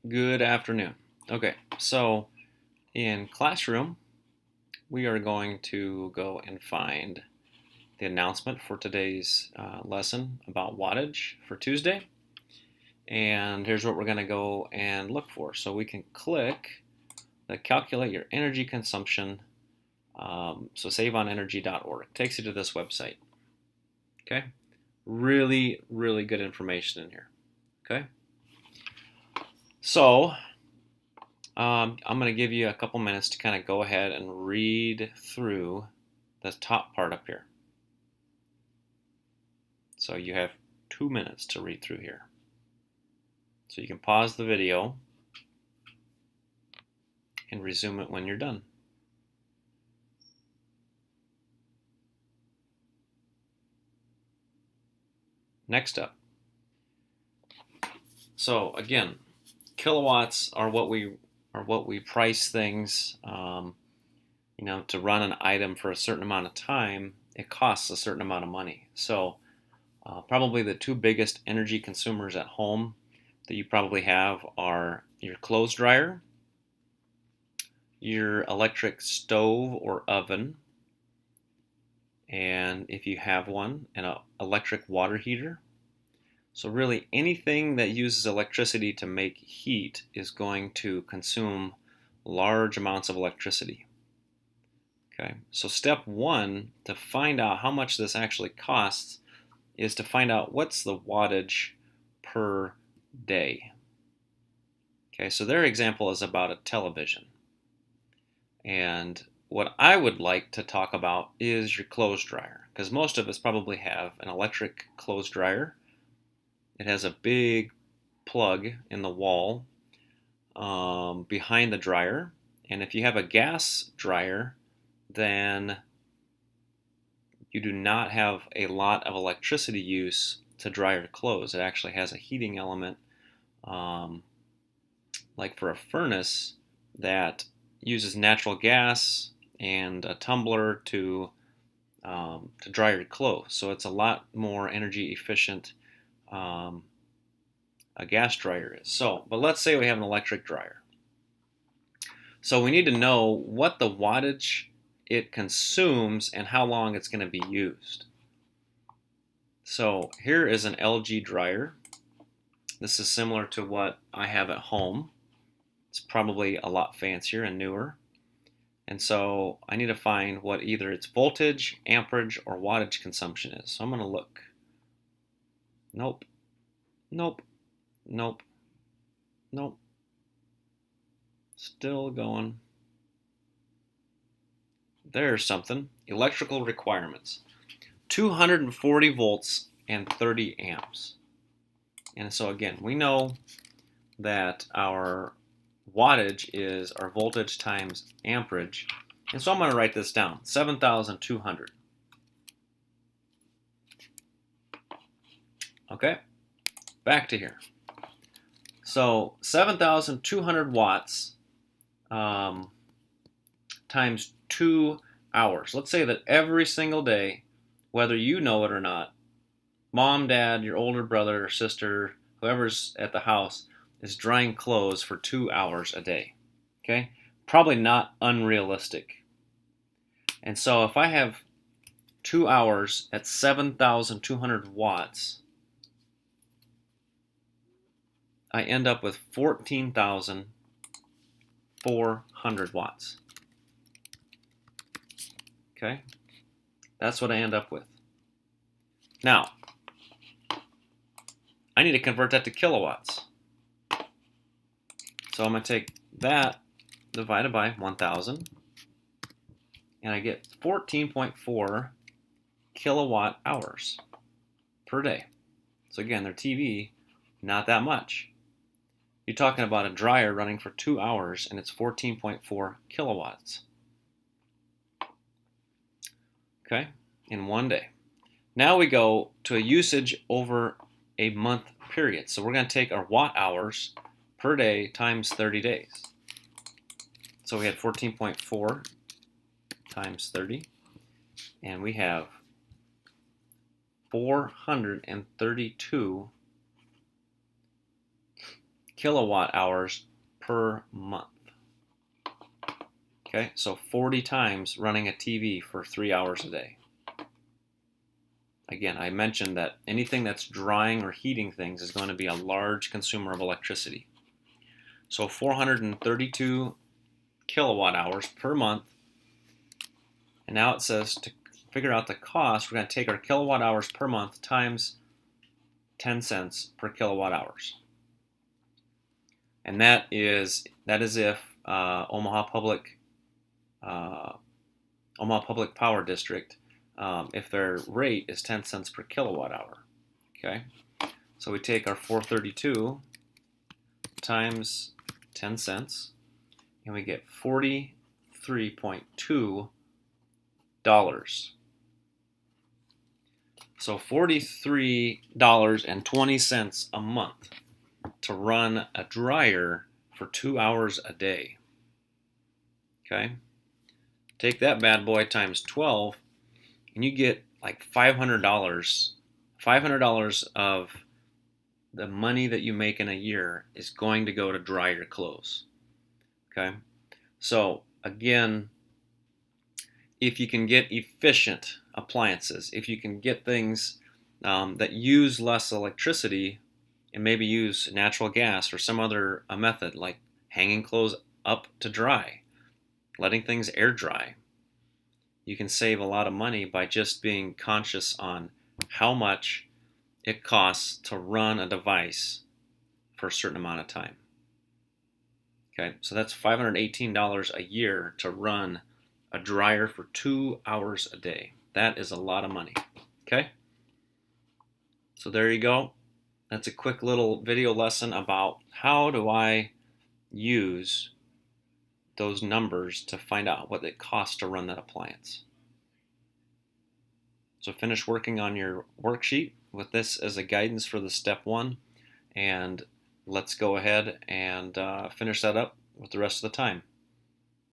Good afternoon. Okay, so in classroom, we are going to go and find the announcement for today's lesson about wattage for Tuesday. And here's what we're going to go and look for. So we can click the calculate your energy consumption. So saveonenergy.org. It takes you to this website. Okay, really, really good information in here. Okay, so I'm going to give you a couple minutes to kind of go ahead and read through the top part up here. So you have 2 minutes to read through here. So you can pause the video and resume it when you're done. Next up. So again, kilowatts are what we price things. To run an item for a certain amount of time, it costs a certain amount of money. So probably the two biggest energy consumers at home that you probably have are your clothes dryer, your electric stove or oven, and if you have one, an electric water heater. So really anything that uses electricity to make heat is going to consume large amounts of electricity. Okay, so step one to find out how much this actually costs is to find out what's the wattage per day. Okay, so their example is about a television. And what I would like to talk about is your clothes dryer, because most of us probably have an electric clothes dryer. It has a big plug in the wall behind the dryer. And if you have a gas dryer, then you do not have a lot of electricity use to dry your clothes. It actually has a heating element, like for a furnace, that uses natural gas and a tumbler to dry your clothes. So it's a lot more energy efficient. A gas dryer is. But let's say we have an electric dryer. So we need to know what the wattage it consumes and how long it's going to be used. So here is an LG dryer. This is similar to what I have at home. It's probably a lot fancier and newer. And so I need to find what either its voltage, amperage, or wattage consumption is. So I'm going to look. Nope. Nope. Nope. Nope. Still going. There's something. Electrical requirements. 240 volts and 30 amps. And so again, we know that our wattage is our voltage times amperage. And so I'm going to write this down, 7,200. Okay, back to here. So 7,200 watts times 2 hours. Let's say that every single day, whether you know it or not, mom, dad, your older brother or sister, whoever's at the house, is drying clothes for 2 hours a day. Okay? Probably not unrealistic. And so if I have 2 hours at 7,200 watts, I end up with 14,400 watts. Okay? That's what I end up with. Now, I need to convert that to kilowatts. So I'm going to take that divided by 1,000, and I get 14.4 kilowatt hours per day. So again, their TV, not that much. You're talking about a dryer running for 2 hours, and it's 14.4 kilowatts. Okay, in one day. Now we go to a usage over a month period. So we're going to take our watt hours per day times 30 days. So we had 14.4 times 30, and we have 432 kilowatt hours per month. Okay, so 40 times running a TV for 3 hours a day. Again, I mentioned that anything that's drying or heating things is going to be a large consumer of electricity. So 432 kilowatt hours per month. And now it says to figure out the cost, we're going to take our kilowatt hours per month times 10 cents per kilowatt hours. And that is if Omaha Public Power District, if their rate is 10 cents per kilowatt hour. Okay, so we take our 432 times 10 cents, and we get $43.2. So $43.20 a month to run a dryer for 2 hours a day. Okay, take that bad boy times 12, and you get like $500. $500 of the money that you make in a year is going to go to dry your clothes. Okay, so again, if you can get efficient appliances, if you can get things that use less electricity and maybe use natural gas or some other method like hanging clothes up to dry, letting things air dry, you can save a lot of money by just being conscious on how much it costs to run a device for a certain amount of time. Okay, so that's $518 a year to run a dryer for 2 hours a day. That is a lot of money. Okay, so there you go. That's a quick little video lesson about how do I use those numbers to find out what it costs to run that appliance. So finish working on your worksheet with this as a guidance for the step 1, and let's go ahead and finish that up with the rest of the time.